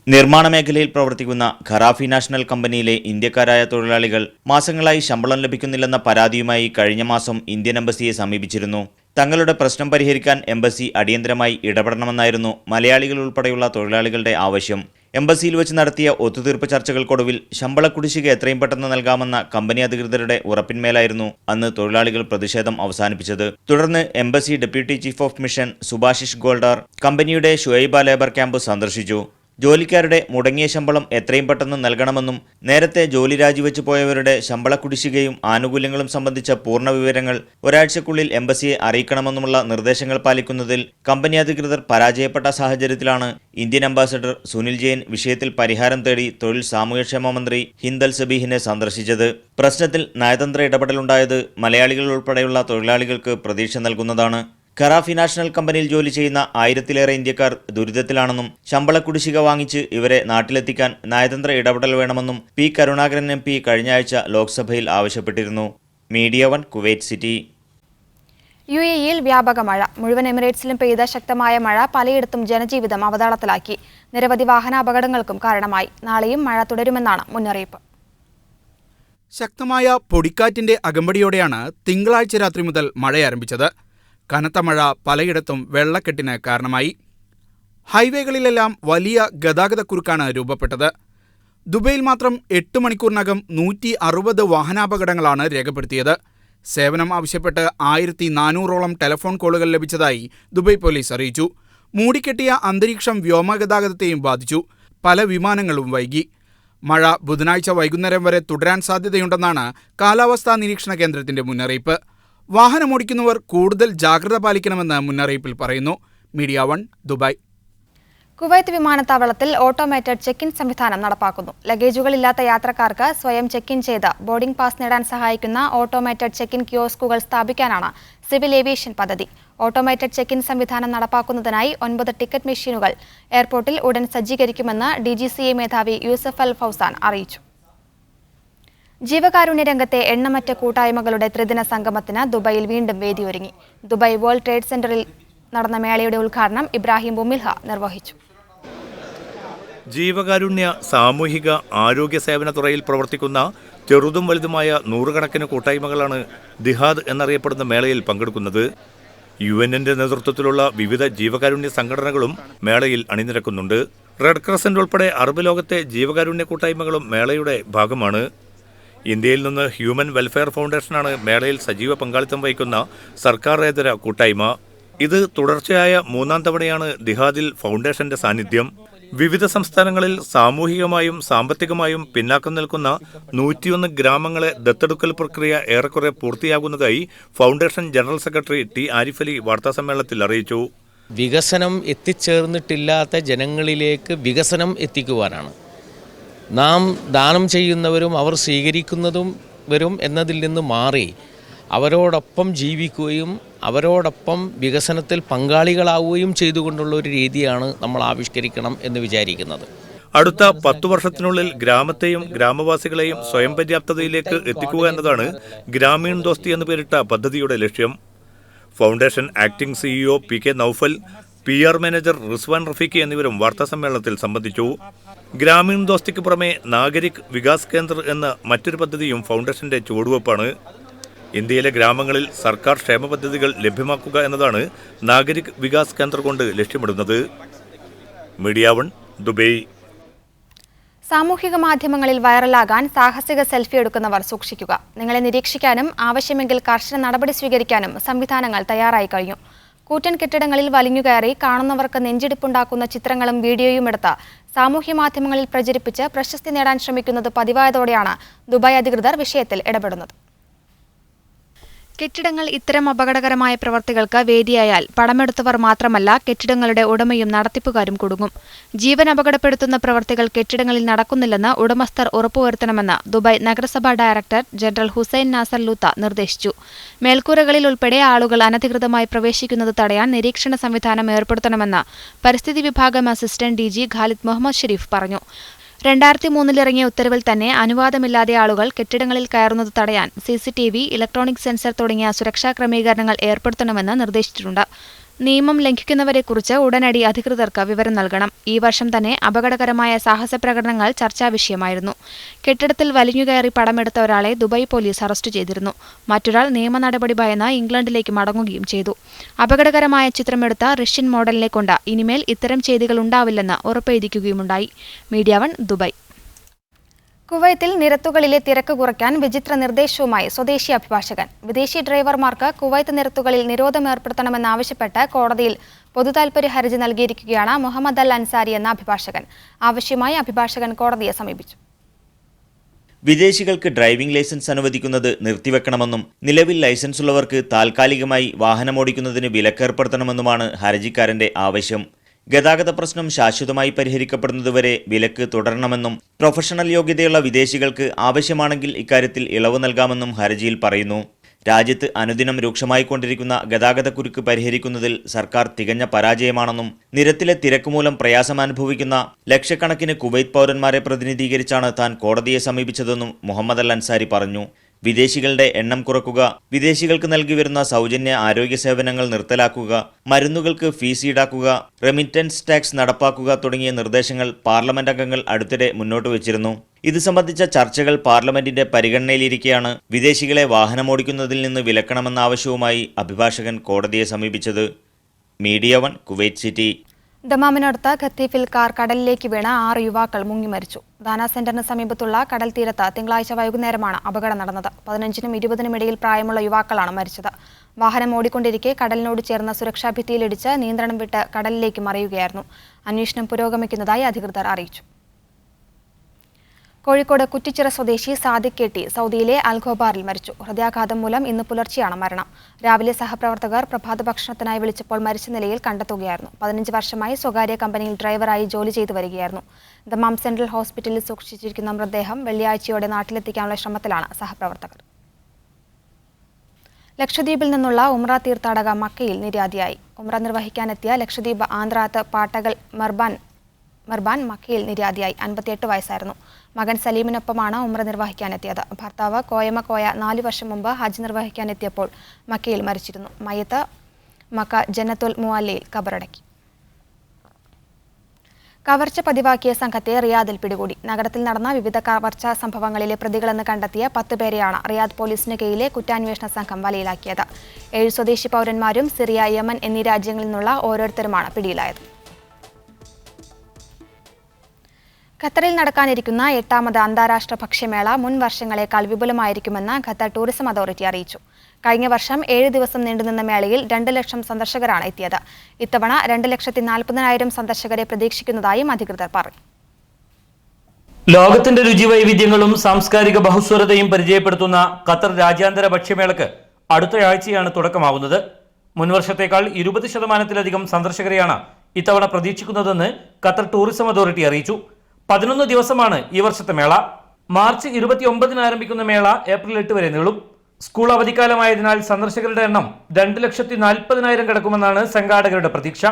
നിർമ്മാണ മേഖലയിൽ പ്രവർത്തിക്കുന്ന ഖറാഫി നാഷണൽ കമ്പനിയിലെ ഇന്ത്യക്കാരായ തൊഴിലാളികൾ മാസങ്ങളായി ശമ്പളം ലഭിക്കുന്നില്ലെന്ന പരാതിയുമായി കഴിഞ്ഞ മാസം ഇന്ത്യൻ എംബസിയെ സമീപിച്ചിരുന്നു. തങ്ങളുടെ പ്രശ്നം പരിഹരിക്കാൻ എംബസി അടിയന്തരമായി ഇടപെടണമെന്നായിരുന്നു മലയാളികൾ ഉൾപ്പെടെയുള്ള തൊഴിലാളികളുടെ ആവശ്യം. എംബസിയിൽ വെച്ച് നടത്തിയ ഒത്തുതീർപ്പ് ചർച്ചകൾക്കൊടുവിൽ ശമ്പള കുടിശ്ശിക എത്രയും പെട്ടെന്ന് നൽകാമെന്ന കമ്പനി അധികൃതരുടെ ഉറപ്പിന്മേലായിരുന്നു അന്ന് തൊഴിലാളികൾ പ്രതിഷേധം അവസാനിപ്പിച്ചത്. തുടർന്ന് embassy deputy chief of mission Subhashish Goldar കമ്പനിയുടെ ഷുഐബ ലേബർ ക്യാമ്പ് സന്ദർശിച്ചു. ജോലിക്കാരുടെ മുടങ്ങിയ ശമ്പളം എത്രയും പെട്ടെന്ന് നൽകണമെന്നും നേരത്തെ ജോലി രാജിവെച്ചു പോയവരുടെ ശമ്പള കുടിശ്ശികയും ആനുകൂല്യങ്ങളും സംബന്ധിച്ച പൂർണ്ണ വിവരങ്ങൾ ഒരാഴ്ചക്കുള്ളിൽ എംബസിയെ അറിയിക്കണമെന്നുമുള്ള നിർദ്ദേശങ്ങൾ പാലിക്കുന്നതിൽ കമ്പനി അധികൃതർ പരാജയപ്പെട്ട സാഹചര്യത്തിലാണ് ഇന്ത്യൻ അംബാസഡർ സുനിൽ ജെയിൻ വിഷയത്തിൽ പരിഹാരം തേടി തൊഴിൽ സാമൂഹ്യക്ഷേമ മന്ത്രി ഹിന്ദ് അൽ സബീഹിനെ സന്ദർശിച്ചത്. പ്രശ്നത്തിൽ നയതന്ത്ര ഇടപെടലുണ്ടായത് മലയാളികൾ ഉൾപ്പെടെയുള്ള തൊഴിലാളികൾക്ക് പ്രതീക്ഷ നൽകുന്നതാണ്. ഖറാഫി നാഷണൽ കമ്പനിയിൽ ജോലി ചെയ്യുന്ന 1000-ലേറെ ഇന്ത്യക്കാർ ദുരിതത്തിലാണെന്നും ശമ്പള കുടിശ്ശിക വാങ്ങിച്ച് ഇവരെ നാട്ടിലെത്തിക്കാൻ നയതന്ത്ര ഇടപെടൽ വേണമെന്നും പി കരുണാകരൻ MP കഴിഞ്ഞ ആഴ്ച ലോക്സഭയിൽ ആവശ്യപ്പെട്ടിരുന്നു. Media 1 Kuwait city. UAE-യിൽ വ്യാപക മഴ. മുഴുവൻ എമിറേറ്റ്സിലും പെയ്ത ശക്തമായ മഴ പലയിടത്തും ജനജീവിതം അവതാളത്തിലാക്കി. നിരവധി വാഹനാപകടങ്ങൾക്കും കാരണമായി. നാളെയും മഴ തുടരുമെന്നാണ് മുന്നറിയിപ്പ്. ശക്തമായ പൊടിക്കാറ്റിന്റെ അകമ്പടിയോടെയാണ് തിങ്കളാഴ്ച രാത്രി മുതൽ മഴ ആരംഭിച്ചത്. കനത്ത മഴ പലയിടത്തും വെള്ളക്കെട്ടിന് കാരണമായി. ഹൈവേകളിലെല്ലാം വലിയ ഗതാഗതക്കുരുക്കാണ് രൂപപ്പെട്ടത്. ദുബൈയിൽ മാത്രം 8 മണിക്കൂറിനകം 160 വാഹനാപകടങ്ങളാണ് രേഖപ്പെടുത്തിയത്. സേവനം ആവശ്യപ്പെട്ട് 1400ഓളം ടെലിഫോൺ കോളുകൾ ലഭിച്ചതായി ദുബൈ പോലീസ് അറിയിച്ചു. മൂടിക്കെട്ടിയ അന്തരീക്ഷം വ്യോമഗതാഗതത്തെയും ബാധിച്ചു. പല വിമാനങ്ങളും വൈകി. മഴ ബുധനാഴ്ച വൈകുന്നേരം വരെ തുടരാൻ സാധ്യതയുണ്ടെന്നാണ് കാലാവസ്ഥാ നിരീക്ഷണ കേന്ദ്രത്തിന്റെ മുന്നറിയിപ്പ്. വാഹനമോടിക്കുന്നവർ കൂടുതൽ ജാഗ്രത പാലിക്കണമെന്ന് മുന്നറിയിപ്പിൽ പറയുന്നു. Media 1 Dubai. കുവൈത്ത് വിമാനത്താവളത്തിൽ ഓട്ടോമേറ്റഡ് ചെക്ക് ഇൻ സംവിധാനം നടപ്പാക്കുന്നു. ലഗേജുകളില്ലാത്ത യാത്രക്കാർക്ക് സ്വയം ചെക്ക് ഇൻ ചെയ്ത് ബോർഡിംഗ് പാസ് നേടാൻ സഹായിക്കുന്ന ഓട്ടോമേറ്റഡ് ചെക്ക് ഇൻ കിയോസ്കുകൾ സ്ഥാപിക്കാനാണ് സിവിൽ ഏവിയേഷൻ പദ്ധതി. ഓട്ടോമേറ്റഡ് ചെക്ക് ഇൻ സംവിധാനം നടപ്പാക്കുന്നതിനായി 9 ടിക്കറ്റ് മെഷീനുകൾ എയർപോർട്ടിൽ ഉടൻ സജ്ജീകരിക്കുമെന്ന് DGCA മേധാവി യൂസഫ് അൽ ഫൗസാൻ അറിയിച്ചു. ജീവകാരുണ്യ രംഗത്തെ എണ്ണമറ്റ കൂട്ടായ്മകളുടെ ത്രിദിന സംഗമത്തിന് ദുബൈയിൽ വീണ്ടും വേദിയൊരുങ്ങി. ദുബായ് വേൾഡ് ട്രേഡ് സെന്ററിൽ നടന്ന മേളയുടെ ഉദ്ഘാടനം ഇബ്രാഹിം ബുമിൽഹ നിർവഹിച്ചു. ജീവകാരുണ്യ, സാമൂഹിക, ആരോഗ്യ സേവന തുറയിൽ പ്രവർത്തിക്കുന്ന ചെറുതും വലുതുമായ നൂറുകണക്കിന് കൂട്ടായ്മകളാണ് ദിഹാദ് എന്നറിയപ്പെടുന്ന മേളയിൽ പങ്കെടുക്കുന്നത്. UN-ന്റെ നേതൃത്വത്തിലുള്ള വിവിധ ജീവകാരുണ്യ സംഘടനകളും മേളയിൽ അണിനിരക്കുന്നുണ്ട്. റെഡ് ക്രസന്റ് ഉൾപ്പെടെ അറബ് ലോകത്തെ ജീവകാരുണ്യ കൂട്ടായ്മകളും മേളയുടെ ഭാഗമാണ്. ഇന്ത്യയിൽ നിന്ന് ഹ്യൂമൻ വെൽഫെയർ ഫൗണ്ടേഷനാണ് മേളയിൽ സജീവ പങ്കാളിത്തം വഹിക്കുന്ന സർക്കാരേതര കൂട്ടായ്മ. ഇത് തുടർച്ചയായ 3ാം തവണയാണ് ദിഹാദിൽ ഫൗണ്ടേഷന്റെ സാന്നിധ്യം. വിവിധ സംസ്ഥാനങ്ങളിൽ സാമൂഹികമായും സാമ്പത്തികമായും പിന്നാക്കം നിൽക്കുന്ന 101 ഗ്രാമങ്ങളെ ദത്തെടുക്കൽ പ്രക്രിയ ഏറെക്കുറെ പൂർത്തിയാകുന്നതായി foundation general secretary T Arif Ali വാർത്താസമ്മേളനത്തിൽ അറിയിച്ചു. വികസനം എത്തിച്ചേർന്നിട്ടില്ലാത്ത ജനങ്ങളിലേക്ക് വികസനം എത്തിക്കുവാനാണ് നാം ദാനം ചെയ്യുന്നവരും അവർ സ്വീകരിക്കുന്നതും വരും എന്നതിൽ നിന്ന് മാറി അവരോടൊപ്പം ജീവിക്കുകയും അവരോടൊപ്പം വികസനത്തിൽ പങ്കാളികളാവുകയും ചെയ്തുകൊണ്ടുള്ള ഒരു രീതിയാണ് നമ്മൾ ആവിഷ്കരിക്കണം എന്ന് വിചാരിക്കുന്നത്. അടുത്ത 10 വർഷത്തിനുള്ളിൽ ഗ്രാമത്തെയും ഗ്രാമവാസികളെയും സ്വയം പര്യാപ്തതയിലേക്ക് എത്തിക്കുക എന്നതാണ് ഗ്രാമീൺ ദോസ്തി എന്ന് പേരിട്ട പദ്ധതിയുടെ ലക്ഷ്യം. Foundation acting CEO PK Noufal, PR manager Rizwan Rafeeqi എന്നിവരും വാർത്താസമ്മേളനത്തിൽ സംബന്ധിച്ചു. ഗ്രാമീൺ ദോസ്തിക്ക് പുറമെ നാഗരിക് വികാസ് കേന്ദ്ര എന്ന മറ്റൊരു പദ്ധതിയും ഫൗണ്ടേഷന്റെ ചുവടുവെപ്പാണ്. ഇന്ത്യയിലെ ഗ്രാമങ്ങളിൽ സർക്കാർ ക്ഷേമ പദ്ധതികൾ ലഭ്യമാക്കുക എന്നതാണ് നാഗരിക് വികാസ് കേന്ദ്ര കൊണ്ട് ലക്ഷ്യമിടുന്നത്. Media 1 Dubai. സാമൂഹിക മാധ്യമങ്ങളിൽ വൈറലാകാൻ സാഹസിക സെൽഫി എടുക്കുന്നവർ സൂക്ഷിക്കുക. നിങ്ങളെ നിരീക്ഷിക്കാനും ആവശ്യമെങ്കിൽ കർശന നടപടി സ്വീകരിക്കാനും സംവിധാനങ്ങൾ തയ്യാറായി കഴിഞ്ഞു. കൂറ്റൻ കെട്ടിടങ്ങളിൽ വലിഞ്ഞുകയറി കാണുന്നവർക്ക് നെഞ്ചിടിപ്പുണ്ടാക്കുന്ന ചിത്രങ്ങളും വീഡിയോയും എടുത്ത് സാമൂഹ്യ മാധ്യമങ്ങളിൽ പ്രചരിപ്പിച്ച് പ്രശസ്തി നേടാൻ ശ്രമിക്കുന്നത് പതിവായതോടെയാണ് ദുബായ് അധികൃതർ വിഷയത്തിൽ ഇടപെടുന്നത്. കെട്ടിടങ്ങൾ ഇത്തരം അപകടകരമായ പ്രവർത്തികൾക്ക് വേദിയായാൽ പണമെടുത്തവർ മാത്രമല്ല കെട്ടിടങ്ങളുടെ ഉടമയും നടത്തിപ്പുകാരും കുടുങ്ങും. ജീവൻ അപകടപ്പെടുത്തുന്ന പ്രവർത്തികൾ കെട്ടിടങ്ങളിൽ നടക്കുന്നില്ലെന്ന് ഉടമസ്ഥർ ഉറപ്പുവരുത്തണമെന്ന് ദുബായ് നഗരസഭാ ഡയറക്ടർ ജനറൽ ഹുസൈൻ നാസർ ലൂത്ത നിർദ്ദേശിച്ചു. മേൽക്കൂരകളിൽ ഉൾപ്പെടെ ആളുകൾ അനധികൃതമായി പ്രവേശിക്കുന്നത് തടയാൻ നിരീക്ഷണ സംവിധാനം ഏർപ്പെടുത്തണമെന്ന് പരിസ്ഥിതി വിഭാഗം അസിസ്റ്റന്റ് DG ഖാലിദ് മുഹമ്മദ് ഷെരീഫ് പറഞ്ഞു. 2003 ഇറങ്ങിയ ഉത്തരവിൽ തന്നെ അനുവാദമില്ലാതെ ആളുകൾ കെട്ടിടങ്ങളിൽ കയറുന്നത് തടയാൻ CCTV, ഇലക്ട്രോണിക് സെൻസർ തുടങ്ങിയ സുരക്ഷാ ക്രമീകരണങ്ങൾ ഏർപ്പെടുത്തണമെന്ന് നിർദ്ദേശിച്ചിട്ടുണ്ട്. നിയമം ലംഘിക്കുന്നവരെക്കുറിച്ച് ഉടനടി അധികൃതർക്ക് വിവരം നൽകണം. ഈ വർഷം തന്നെ അപകടകരമായ സാഹസ പ്രകടനങ്ങൾ ചർച്ചാ വിഷയമായിരുന്നു. കെട്ടിടത്തിൽ വലിഞ്ഞുകയറി പടമെടുത്ത ഒരാളെ ദുബായ് പോലീസ് അറസ്റ്റ് ചെയ്തിരുന്നു. മറ്റൊരാൾ നിയമ നടപടി ഭയന്ന് ഇംഗ്ലണ്ടിലേക്ക് മടങ്ങുകയും ചെയ്തു. അപകടകരമായ ചിത്രമെടുത്ത റഷ്യൻ മോഡലിനെ കൊണ്ട് ഇനിമേൽ ഇത്തരം ചെയ്തികൾ ഉണ്ടാവില്ലെന്ന് ഉറപ്പെഴുതിക്കുകയുമുണ്ടായി. Media 1 Dubai. കുവൈത്തിൽ നിരത്തുകളിലെ തിരക്ക് കുറയ്ക്കാൻ വിചിത്ര നിർദ്ദേശവുമായി സ്വദേശി അഭിഭാഷകൻ. വിദേശി ഡ്രൈവർമാർക്ക് കുവൈത്ത് നിരത്തുകളിൽ നിരോധനം ഏർപ്പെടുത്തണമെന്നാവശ്യപ്പെട്ട് കോടതിയിൽ പൊതുതാൽപര്യ ഹർജി നൽകിയിരിക്കുകയാണ് മുഹമ്മദ് അൽ അൻസാരി എന്ന അഭിഭാഷകൻ. ആവശ്യമായി അഭിഭാഷകൻ കോടതിയെ സമീപിച്ചു. വിദേശികൾക്ക് ഡ്രൈവിംഗ് ലൈസൻസ് അനുവദിക്കുന്നത് നിർത്തിവെക്കണമെന്നും നിലവിൽ ലൈസൻസ് ഉള്ളവർക്ക് താൽക്കാലികമായി വാഹനമോടിക്കുന്നതിന് വിലക്കേർപ്പെടുത്തണമെന്നുമാണ് ഹർജിക്കാരന്റെ ആവശ്യം. ഗതാഗത പ്രശ്നം ശാശ്വതമായി പരിഹരിക്കപ്പെടുന്നതുവരെ വിലക്ക് തുടരണമെന്നും പ്രൊഫഷണൽ യോഗ്യതയുള്ള വിദേശികൾക്ക് ആവശ്യമാണെങ്കിൽ ഇക്കാര്യത്തിൽ ഇളവ് നൽകാമെന്നും ഹർജിയിൽ പറയുന്നു. രാജ്യത്ത് അനുദിനം രൂക്ഷമായിക്കൊണ്ടിരിക്കുന്ന ഗതാഗതക്കുരുക്ക് പരിഹരിക്കുന്നതിൽ സർക്കാർ തികഞ്ഞ പരാജയമാണെന്നും നിരത്തിലെ തിരക്ക് മൂലം പ്രയാസമനുഭവിക്കുന്ന ലക്ഷക്കണക്കിന് കുവൈത്ത് പൗരന്മാരെ പ്രതിനിധീകരിച്ചാണ് താൻ കോടതിയെ സമീപിച്ചതെന്നും മുഹമ്മദ് അൽ അൻസാരി പറഞ്ഞു. വിദേശികളുടെ എണ്ണം കുറക്കുക, വിദേശികൾക്ക് നൽകി വരുന്ന സൗജന്യ ആരോഗ്യ സേവനങ്ങൾ നിർത്തലാക്കുക, മരുന്നുകൾക്ക് ഫീസ് ഈടാക്കുക, റെമിറ്റൻസ് ടാക്സ് നടപ്പാക്കുക തുടങ്ങിയ നിർദ്ദേശങ്ങൾ പാർലമെന്റ് അംഗങ്ങൾ അടുത്തിടെ മുന്നോട്ട് വച്ചിരുന്നു. ഇത് സംബന്ധിച്ച ചർച്ചകൾ പാർലമെന്റിന്റെ പരിഗണനയിലിരിക്കെയാണ് വിദേശികളെ വാഹനമോടിക്കുന്നതിൽ നിന്ന് വിലക്കണമെന്ന ആവശ്യവുമായി അഭിഭാഷകൻ കോടതിയെ സമീപിച്ചത്. Media 1 Kuwait city. ദമാമിനടുത്ത് ഖത്തീഫിൽ കാർ കടലിലേക്ക് വീണ 6 യുവാക്കൾ മുങ്ങി മരിച്ചു. ദാന സെന്ററിന് സമീപത്തുള്ള കടൽ തീരത്ത് തിങ്കളാഴ്ച വൈകുന്നേരമാണ് അപകടം നടന്നത്. 15-നും 20-നും ഇടയിൽ പ്രായമുള്ള യുവാക്കളാണ് മരിച്ചത്. വാഹനം ഓടിക്കൊണ്ടിരിക്കെ കടലിനോട് ചേർന്ന സുരക്ഷാ ഭിത്തിയിലിടിച്ച് നിയന്ത്രണം വിട്ട് കടലിലേക്ക് മറിയുകയായിരുന്നു. അന്വേഷണം പുരോഗമിക്കുന്നതായി അധികൃതർ അറിയിച്ചു. കോഴിക്കോട് കുറ്റിച്ചിറ സ്വദേശി സാദിഖ് കെ ടി സൗദിയിലെ അൽഖോബാറിൽ മരിച്ചു. ഹൃദയാഘാതം മൂലം ഇന്ന് പുലർച്ചെയാണ് മരണം. രാവിലെ സഹപ്രവർത്തകർ പ്രഭാത ഭക്ഷണത്തിനായി വിളിച്ചപ്പോൾ മരിച്ച നിലയിൽ കണ്ടെത്തുകയായിരുന്നു. 15 വർഷമായി സ്വകാര്യ കമ്പനിയിൽ ഡ്രൈവറായി ജോലി ചെയ്തു വരികയായിരുന്നു. ദമാം സെൻട്രൽ ഹോസ്പിറ്റലിൽ സൂക്ഷിച്ചിരിക്കുന്ന മൃതദേഹം വെള്ളിയാഴ്ചയോടെ നാട്ടിലെത്തിക്കാനുള്ള ശ്രമത്തിലാണ് സഹപ്രവർത്തകർ. ലക്ഷദ്വീപിൽ നിന്നുള്ള ഉംറ തീർത്ഥാടക മക്കയിൽ നിര്യാതയായി. ഉംറ നിർവഹിക്കാനെത്തിയ ലക്ഷദ്വീപ് ആന്ധ്രാത്ത് പാട്ടകൾ മർബാൻ മക്കയിൽ നിര്യാതയായി. 58 വയസ്സായിരുന്നു. മകൻ സലീമിനൊപ്പമാണ് ഉംറ നിർവഹിക്കാനെത്തിയത്. ഭർത്താവ് കോയ 4 വർഷം മുമ്പ് ഹജ്ജ് നിർവഹിക്കാനെത്തിയപ്പോൾ മക്കയിൽ മരിച്ചിരുന്നു. മയ്യത്ത് മക്ക ജന്നത്തുൽ മുഅല്ലയിൽ കബറടക്കി. കവർച്ച പതിവാക്കിയ സംഘത്തെ റിയാദിൽ പിടികൂടി. നഗരത്തിൽ നടന്ന വിവിധ കവർച്ചാ സംഭവങ്ങളിലെ പ്രതികളെന്ന് കണ്ടെത്തിയ 10 പേരെയാണ് റിയാദ് പോലീസിന് കീഴിലെ കുറ്റാന്വേഷണ സംഘം വലയിലാക്കിയത്. 7 സ്വദേശി പൗരന്മാരും സിറിയ, യമൻ എന്നീ രാജ്യങ്ങളിൽ നിന്നുള്ള ഓരോരുത്തരുമാണ് പിടിയിലായത്. ഖത്തറിൽ നടക്കാനിരിക്കുന്ന 8ാമത് അന്താരാഷ്ട്ര ഭക്ഷ്യമേള മുൻ വർഷങ്ങളെക്കാൾ വിപുലമായിരിക്കുമെന്ന് ഖത്തർ ടൂറിസം അതോറിറ്റി അറിയിച്ചു. കഴിഞ്ഞ വർഷം 7 ദിവസം നീണ്ടുനിന്ന മേളയിൽ 2 ലക്ഷം സന്ദർശകരാണ് എത്തിയത്. ഇത്തവണ 2,40,000 സന്ദർശകരെ പ്രതീക്ഷിക്കുന്നതായും അധികൃതർ പറഞ്ഞു. ലോകത്തിന്റെ രുചിവൈവിധ്യങ്ങളും സാംസ്കാരിക ബഹുസ്വരതയും പരിചയപ്പെടുത്തുന്ന ഖത്തർ രാജ്യാന്തര ഭക്ഷ്യമേളക്ക് അടുത്തയാഴ്ചയാണ് തുടക്കമാവുന്നത്. മുൻവർഷത്തേക്കാൾ 20% സന്ദർശകരെയാണ് ഇത്തവണ പ്രതീക്ഷിക്കുന്നതെന്ന് ഖത്തർ ടൂറിസം അതോറിറ്റി അറിയിച്ചു. 11 ദിവസമാണ് ഈ വർഷത്തെ മേള. മാർച്ച് 29 ആരംഭിക്കുന്ന മേള ഏപ്രിൽ 8 വരെ നീളും. സ്കൂൾ അവധിക്കാലമായതിനാൽ സന്ദർശകരുടെ എണ്ണം 2,40,000 കടക്കുമെന്നാണ് സംഘാടകരുടെ പ്രതീക്ഷ.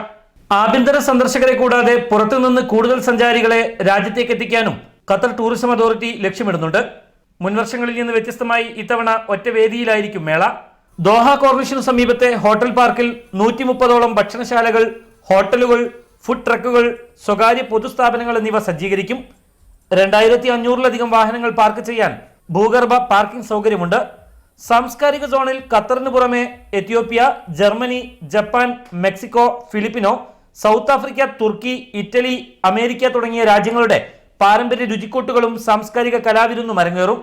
ആഭ്യന്തര സന്ദർശകരെ കൂടാതെ പുറത്തുനിന്ന് കൂടുതൽ സഞ്ചാരികളെ രാജ്യത്തേക്ക് എത്തിക്കാനും ഖത്തർ ടൂറിസം അതോറിറ്റി ലക്ഷ്യമിടുന്നുണ്ട്. മുൻവർഷങ്ങളിൽ നിന്ന് വ്യത്യസ്തമായി ഇത്തവണ ഒറ്റ വേദിയിലായിരിക്കും മേള. ദോഹ കോർണിഷിനു സമീപത്തെ ഹോട്ടൽ പാർക്കിൽ 130ഓളം ഭക്ഷണശാലകൾ, ഹോട്ടലുകൾ, ഫുഡ് ട്രക്കുകൾ, സ്വകാര്യ പൊതുസ്ഥാപനങ്ങൾ എന്നിവ സജ്ജീകരിക്കും. 2500-ലധികം വാഹനങ്ങൾ പാർക്ക് ചെയ്യാൻ ഭൂഗർഭ പാർക്കിംഗ് സൗകര്യമുണ്ട്. സാംസ്കാരിക സോണിൽ ഖത്തറിന് പുറമെ Ethiopia, Germany, Japan, Mexico, Filipino, South Africa, തുർക്കി, ഇറ്റലി, അമേരിക്ക തുടങ്ങിയ രാജ്യങ്ങളുടെ പാരമ്പര്യ രുചിക്കൂട്ടുകളും സാംസ്കാരിക കലാവിരുന്നും അരങ്ങേറും.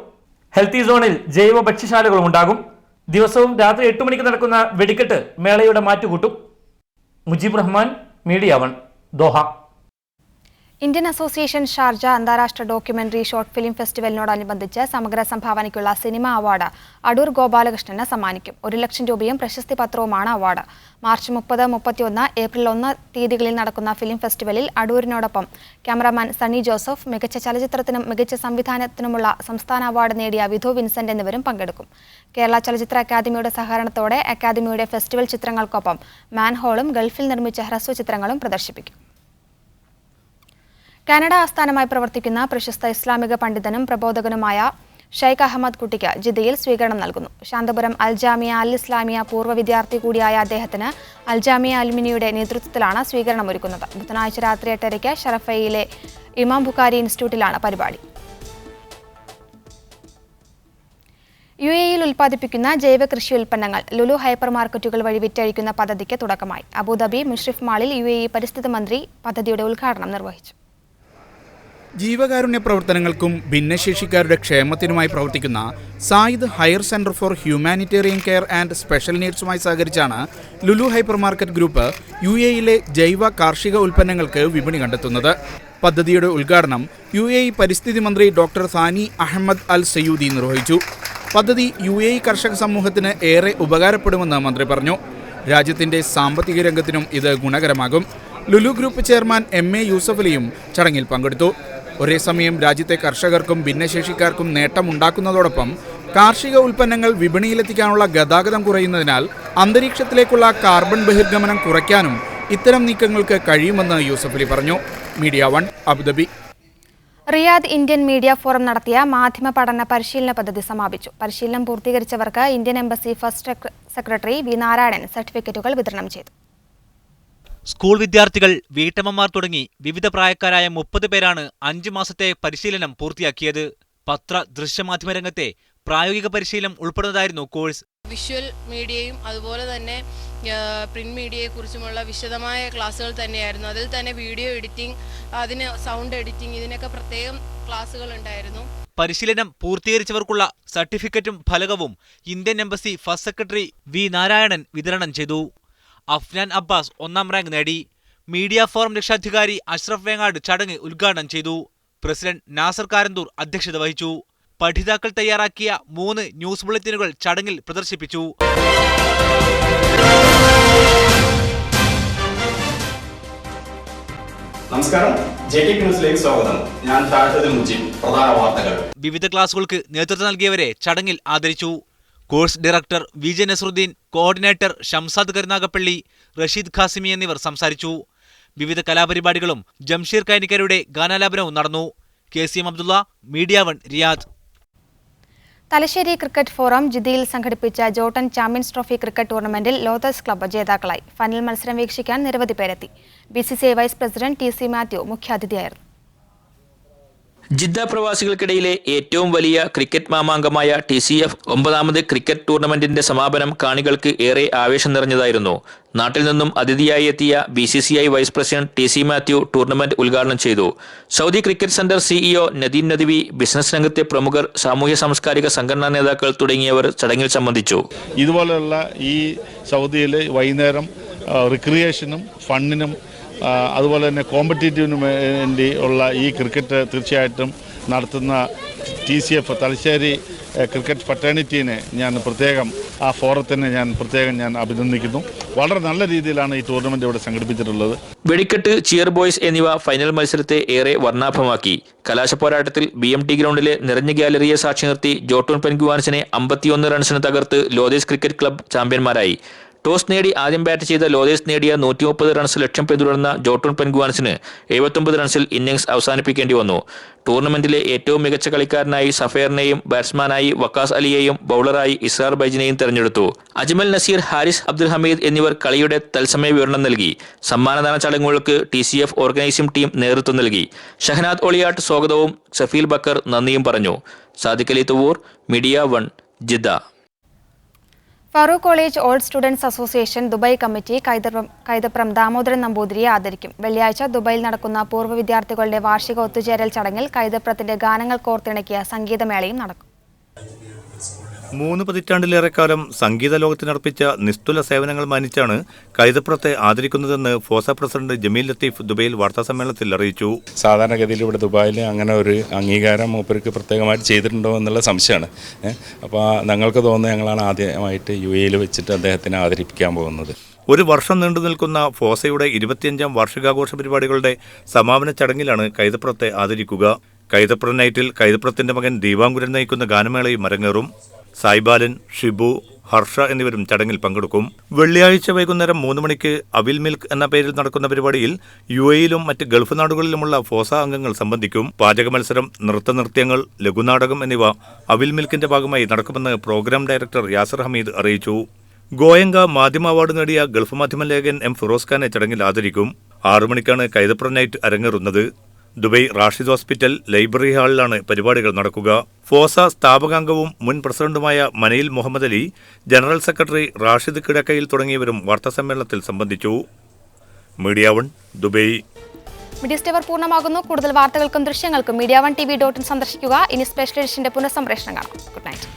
ഹെൽത്തി സോണിൽ ജൈവ ഭക്ഷ്യശാലകളും ഉണ്ടാകും. ദിവസവും രാത്രി 8 മണിക്ക് നടക്കുന്ന വെടിക്കെട്ട് മേളയുടെ മാറ്റുകൂട്ടും. Mujeeb Rahman, media 1, Doha. Indian association Sharjah അന്താരാഷ്ട്ര ഡോക്യുമെന്ററി ഷോർട്ട് ഫിലിം ഫെസ്റ്റിവലിനോടനുബന്ധിച്ച് സമഗ്ര സംഭാവനയ്ക്കുള്ള സിനിമാ അവാർഡ് അടൂർ ഗോപാലകൃഷ്ണന് സമ്മാനിക്കും. 1 ലക്ഷം രൂപയും പ്രശസ്തി പത്രവുമാണ് അവാർഡ്. മാർച്ച് 30, 31, ഏപ്രിൽ 1 തീയതികളിൽ നടക്കുന്ന ഫിലിം ഫെസ്റ്റിവലിൽ അടൂരിനോടൊപ്പം ക്യാമറാമാൻ സണ്ണി ജോസഫ്, മികച്ച ചലച്ചിത്രത്തിനും മികച്ച സംവിധാനത്തിനുമുള്ള സംസ്ഥാന അവാർഡ് നേടിയ വിധു വിൻസെന്റ് എന്നിവരും പങ്കെടുക്കും. കേരള ചലച്ചിത്ര അക്കാദമിയുടെ സഹകരണത്തോടെ അക്കാദമിയുടെ ഫെസ്റ്റിവൽ ചിത്രങ്ങൾക്കൊപ്പം മാൻഹോളും ഗൾഫിൽ നിർമ്മിച്ച ഹ്രസ്വ ചിത്രങ്ങളും പ്രദർശിപ്പിക്കും. കാനഡ ആസ്ഥാനമായി പ്രവർത്തിക്കുന്ന പ്രശസ്ത ഇസ്ലാമിക പണ്ഡിതനും പ്രബോധകനുമായ ഷെയ്ഖ് അഹമ്മദ് കുട്ടിക്ക് ജിദ്ദയിൽ സ്വീകരണം നൽകുന്നു. ശാന്തപുരം അൽജാമിയ അൽ ഇസ്ലാമിയ പൂർവ്വ വിദ്യാർത്ഥി കൂടിയായ അദ്ദേഹത്തിന് അൽജാമിയ അൽമിനിയുടെ നേതൃത്വത്തിലാണ് സ്വീകരണം ഒരുക്കുന്നത്. ബുധനാഴ്ച രാത്രി 8:30 ഷറഫയിലെ ഇമാം ബുഖാരി ഇൻസ്റ്റിറ്റ്യൂട്ടിലാണ് പരിപാടി. UAE-യിൽ ഉൽപ്പാദിപ്പിക്കുന്ന ജൈവ കൃഷി ഉൽപ്പന്നങ്ങൾ ലുലു ഹൈപ്പർ മാർക്കറ്റുകൾ വഴി വിറ്റഴിക്കുന്ന പദ്ധതിക്ക് തുടക്കമായി. അബുദാബി മുഷ്രിഫ് മാളിൽ UAE പരിസ്ഥിതി മന്ത്രി പദ്ധതിയുടെ ഉദ്ഘാടനം നിർവഹിച്ചു. ജീവകാരുണ്യ പ്രവർത്തനങ്ങൾക്കും ഭിന്നശേഷിക്കാരുടെ ക്ഷേമത്തിനുമായി പ്രവർത്തിക്കുന്ന Zayed higher centre for humanitarian care and special നീഡ്സുമായി സഹകരിച്ചാണ് ലുലു ഹൈപ്പർ മാർക്കറ്റ് ഗ്രൂപ്പ് UAE-യിലെ ജൈവ കാർഷിക ഉൽപ്പന്നങ്ങൾക്ക് വിപണി കണ്ടെത്തുന്നത്. പദ്ധതിയുടെ ഉദ്ഘാടനം UAE പരിസ്ഥിതി മന്ത്രി ഡോക്ടർ സാനി അഹമ്മദ് അൽ സയ്യൂദി നിർവഹിച്ചു. പദ്ധതി UAE കർഷക സമൂഹത്തിന് ഏറെ ഉപകാരപ്പെടുമെന്ന് മന്ത്രി പറഞ്ഞു. രാജ്യത്തിന്റെ സാമ്പത്തിക രംഗത്തിനും ഇത് ഗുണകരമാകും. ലുലു ഗ്രൂപ്പ് ചെയർമാൻ MA യൂസഫലിയും ചടങ്ങിൽ പങ്കെടുത്തു. ഒരേ സമയം രാജ്യത്തെ കർഷകർക്കും ഭിന്നശേഷിക്കാർക്കും നേട്ടമുണ്ടാക്കുന്നതോടൊപ്പം കാർഷിക ഉൽപ്പന്നങ്ങൾ വിപണിയിലെത്തിക്കാനുള്ള ഗതാഗതം കുറയുന്നതിനാൽ അന്തരീക്ഷത്തിലേക്കുള്ള കാർബൺ ബഹിർഗമനം കുറയ്ക്കാനും ഇത്തരം നീക്കങ്ങൾക്ക് കഴിയുമെന്ന് യൂസഫലി പറഞ്ഞു. Media 1 Abu Dhabi. Riyadh Indian media forum നടത്തിയ മാധ്യമ പഠന പരിശീലന പദ്ധതി സമാപിച്ചു. പരിശീലനം പൂർത്തീകരിച്ചവർക്ക് Indian embassy first secretary V Narayanan സർട്ടിഫിക്കറ്റുകൾ വിതരണം ചെയ്തു. സ്കൂൾ വിദ്യാർത്ഥികൾ, വീട്ടമ്മമാർ തുടങ്ങി വിവിധ പ്രായക്കാരായ 30 പേരാണ് 5 മാസത്തെ പരിശീലനം പൂർത്തിയാക്കിയത്. പത്ര ദൃശ്യമാധ്യമ രംഗത്തെ പ്രായോഗിക പരിശീലനം ഉൾപ്പെടുന്നതായിരുന്നു കോഴ്സ്. വിഷ്വൽ മീഡിയയും അതുപോലെ തന്നെ പ്രിന്റ് മീഡിയയെക്കുറിച്ചുമുള്ള വിശദമായ ക്ലാസ്സുകൾ തന്നെയായിരുന്നു. അതിൽ തന്നെ വീഡിയോ എഡിറ്റിംഗ്, അതിന് സൗണ്ട് എഡിറ്റിംഗ്, ഇതിനൊക്കെ പ്രത്യേകം ക്ലാസ്സുകൾ ഉണ്ടായിരുന്നു. പരിശീലനം പൂർത്തീകരിച്ചവർക്കുള്ള സർട്ടിഫിക്കറ്റും ഫലകവും Indian embassy first secretary V Narayanan വിതരണം ചെയ്തു. അഫ്നാൻ അബ്ബാസ് 1ാം റാങ്ക് നേടി. മീഡിയ ഫോറം രക്ഷാധികാരി അഷ്റഫ് വേങ്ങാട് ചടങ്ങ് ഉദ്ഘാടനം ചെയ്തു. പ്രസിഡന്റ് നാസർ കാരന്തൂർ അധ്യക്ഷത വഹിച്ചു. പഠിതാക്കൾ തയ്യാറാക്കിയ 3 ന്യൂസ് ബുള്ളറ്റിനുകൾ ചടങ്ങിൽ പ്രദർശിപ്പിച്ചു. നമസ്കാരം, JTK ന്യൂസിലേക്ക് സ്വാഗതം. ഞാൻ താഴത്തിൽ മുജീബ്. പ്രധാന വാർത്തകൾ. വിവിധ ക്ലാസുകൾക്ക് നേതൃത്വം നൽകിയവരെ ചടങ്ങിൽ ആദരിച്ചു. Course director VJ Nasaruddin, coordinator Shamsad Karunagappally, Rasheed Qasimi എന്നിവർ സംസാരിച്ചു. വിവിധ കലാപരിപാടികളും ജംഷീർ കൈനിക്കരുടെ ഗാനാലാപനവും നടന്നു. KCM Abdulla, media 1 Riyadh. Thalassery cricket forum ജിദ്ദയിൽ സംഘടിപ്പിച്ച ജോട്ടൻ ചാമ്പ്യൻസ് ട്രോഫി ക്രിക്കറ്റ് ടൂർണമെന്റിൽ ലോതേഴ്സ് ക്ലബ്ബ് ജേതാക്കളായി. ഫൈനൽ മത്സരം വീക്ഷിക്കാൻ നിരവധി പേരെത്തി. BCCI vice president TC Mathew മുഖ്യാതിഥിയായിരുന്നു. ജിദ്ദ പ്രവാസികൾക്കിടയിലെ ഏറ്റവും വലിയ ക്രിക്കറ്റ് മാമാങ്കമായ TCF 9ാമത് ക്രിക്കറ്റ് ടൂർണമെന്റിന്റെ സമാപനം കാണികൾക്ക് ഏറെ ആവേശം നിറഞ്ഞതായിരുന്നു. നാട്ടിൽ നിന്നും അതിഥിയായി എത്തിയ BCCI vice president TC Mathew tournament ഉദ്ഘാടനം ചെയ്തു. Saudi cricket centre CEO Nadeem Nadwi, business രംഗത്തെ പ്രമുഖർ, സാമൂഹ്യ സാംസ്കാരിക സംഘടനാ നേതാക്കൾ തുടങ്ങിയവർ ചടങ്ങിൽ സംബന്ധിച്ചു. ഇതുപോലെയുള്ള ഈ സൗദിയിൽ വൈകുന്നേരം റിക്രിയേഷനും ഫണ്ടിനും അതുപോലെ തന്നെ കോമ്പറ്റീറ്റീവിന് വേണ്ടി ഉള്ള ഈ ക്രിക്കറ്റ് തീർച്ചയായിട്ടും നടത്തുന്ന TCF തലശ്ശേരി ക്രിക്കറ്റ് ഫെറ്റേണിറ്റീനെ ഞാൻ പ്രത്യേകം, ആ ഫോറത്തിനെ ഞാൻ അഭിനന്ദിക്കുന്നു. വളരെ നല്ല രീതിയിലാണ് ഈ ടൂർണമെന്റ് ഇവിടെ സംഘടിപ്പിച്ചിട്ടുള്ളത്. വെടിക്കെട്ട്, ചിയർ ബോയ്സ് എന്നിവ ഫൈനൽ മത്സരത്തെ ഏറെ വർണ്ണാഭമാക്കി. കലാശപ്പോരാട്ടത്തിൽ BMT ഗ്രൗണ്ടിലെ നിറഞ്ഞ ഗാലറിയെ സാക്ഷി നിർത്തി ജോട്ടൂൺ പെൻഗ്വാൻസിനെ 51 റൺസിന് തകർത്ത് ലോതേഴ്സ് ക്രിക്കറ്റ് ക്ലബ്ബ് ചാമ്പ്യന്മാരായി. ടോസ് നേടി ആദ്യം ബാറ്റ് ചെയ്ത ലോതേഴ്സ് നേടിയ 130 റൺസ് ലക്ഷ്യം പിന്തുടർന്ന ജോട്ടൂൺ പെൻഗ്വാൻസിന് 79 റൺസിൽ ഇന്നിംഗ്സ് അവസാനിപ്പിക്കേണ്ടി വന്നു. ടൂർണമെന്റിലെ ഏറ്റവും മികച്ച കളിക്കാരനായി സഫേറിനെയും ബാറ്റ്സ്മാനായി വക്കാസ് അലിയെയും ബൌളറായി ഇസ്രാർ ബൈജിനെയും തെരഞ്ഞെടുത്തു. അജ്മൽ നസീർ, ഹാരിസ് അബ്ദുൽ ഹമീദ് എന്നിവർ കളിയുടെ തത്സമയ വിവരണം നൽകി. സമ്മാനദാന ചടങ്ങുകൾക്ക് TCF ഓർഗനൈസിംഗ് ടീം നേതൃത്വം നൽകി. ഷഹനാദ് ഒളിയാട്ട് സ്വാഗതവും സഫീൽ ബക്കർ നന്ദിയും പറഞ്ഞു. Sadiq Ali Thuvur, media 1 Jeddah. Farook college old students association Dubai committee Kaithapram Damodaran നമ്പൂതിരിയെ ആദരിക്കും. വെള്ളിയാഴ്ച ദുബായിൽ നടക്കുന്ന പൂർവ്വ വിദ്യാർത്ഥികളുടെ വാർഷിക ഒത്തുചേരൽ ചടങ്ങിൽ കൈതപ്രത്തിന്റെ ഗാനങ്ങൾ കോർത്തിണക്കിയ സംഗീതമേളയും നടക്കും. 3 പതിറ്റാണ്ടിലേറെക്കാലം സംഗീത ലോകത്തിനർപ്പിച്ച നിസ്തുല സേവനങ്ങൾ മാനിച്ചാണ് കൈതപ്രത്തെ ആദരിക്കുന്നതെന്ന് ഫോസ പ്രസിഡന്റ് ജമീൽ ലത്തീഫ് ദുബൈയിൽ വാർത്താസമ്മേളനത്തിൽ അറിയിച്ചു. സാധാരണഗതിയിൽ ഇവിടെ ദുബായിൽ അങ്ങനെ ഒരു അംഗീകാരം മൂപ്പർക്ക് പ്രത്യേകമായിട്ട് ചെയ്തിട്ടുണ്ടോ എന്നുള്ള സംശയമാണ്. അപ്പോൾ ഞങ്ങൾക്ക് തോന്നുന്നത് ഞങ്ങളാണ് ആദ്യമായിട്ട് UAE വെച്ചിട്ട് അദ്ദേഹത്തിനെ ആദരിപ്പിക്കാൻ പോകുന്നത്. ഒരു വർഷം നീണ്ടു നിൽക്കുന്ന ഫോസയുടെ 25ാം വാർഷികാഘോഷ പരിപാടികളുടെ സമാപന ചടങ്ങിലാണ് കൈതപ്രത്തെ ആദരിക്കുക. കൈതപ്ര നൈറ്റിൽ കൈതപ്രത്തിന്റെ മകൻ ദീപാങ്കുരൻ നയിക്കുന്ന ഗാനമേളയും അരങ്ങേറും. സായിബാലൻ, ഷിബു, ഹർഷ എന്നിവരും ചടങ്ങിൽ പങ്കെടുക്കും. വെള്ളിയാഴ്ച വൈകുന്നേരം 3 മണിക്ക് അവിൽ മിൽക്ക് എന്ന പേരിൽ നടക്കുന്ന പരിപാടിയിൽ UAE-യിലും മറ്റ് ഗൾഫ് നാടുകളിലുമുള്ള ഫോസ അംഗങ്ങൾ സംബന്ധിക്കും. പാചക മത്സരം, നൃത്തനൃത്യങ്ങൾ, ലഘുനാടകം എന്നിവ അവിൽ മിൽക്കിന്റെ ഭാഗമായി നടക്കുമെന്ന് പ്രോഗ്രാം ഡയറക്ടർ യാസർ ഹമീദ് അറിയിച്ചു. ഗോയങ്ക മാധ്യമ അവാർഡ് നേടിയ ഗൾഫ് മാധ്യമ ലേഖകൻ M ഫിറോസ് ഖാനെ ചടങ്ങിൽ ആദരിക്കും. 6 മണിക്കാണ് കൈതപ്ര നൈറ്റ് അരങ്ങേറുന്നത്. ദുബൈ റാഷിദ് ഹോസ്പിറ്റൽ ലൈബ്രറി ഹാളിലാണ് പരിപാടികൾ നടക്കുക. ഫോസ സ്ഥാപകാംഗവും മുൻ പ്രസിഡന്റുമായ മനയിൽ മുഹമ്മദ് അലി, ജനറൽ സെക്രട്ടറി റാഷിദ് കിടക്കയിൽ തുടങ്ങിയവരും വാർത്താസമ്മേളനത്തിൽ സംബന്ധിച്ചു. Media 1 Dubai. മീഡിയ സ്റ്റവർ പൂർണ്ണമാകുന്നു. കൂടുതൽ വാർത്തകൾക്കും ദൃശ്യങ്ങൾക്കും media1tv.in സന്ദർശിക്കുക. ഇനി സ്പെഷ്യൽ എഡിഷന്റെ പുനഃസംപ്രേഷണം കാണാം. Good night.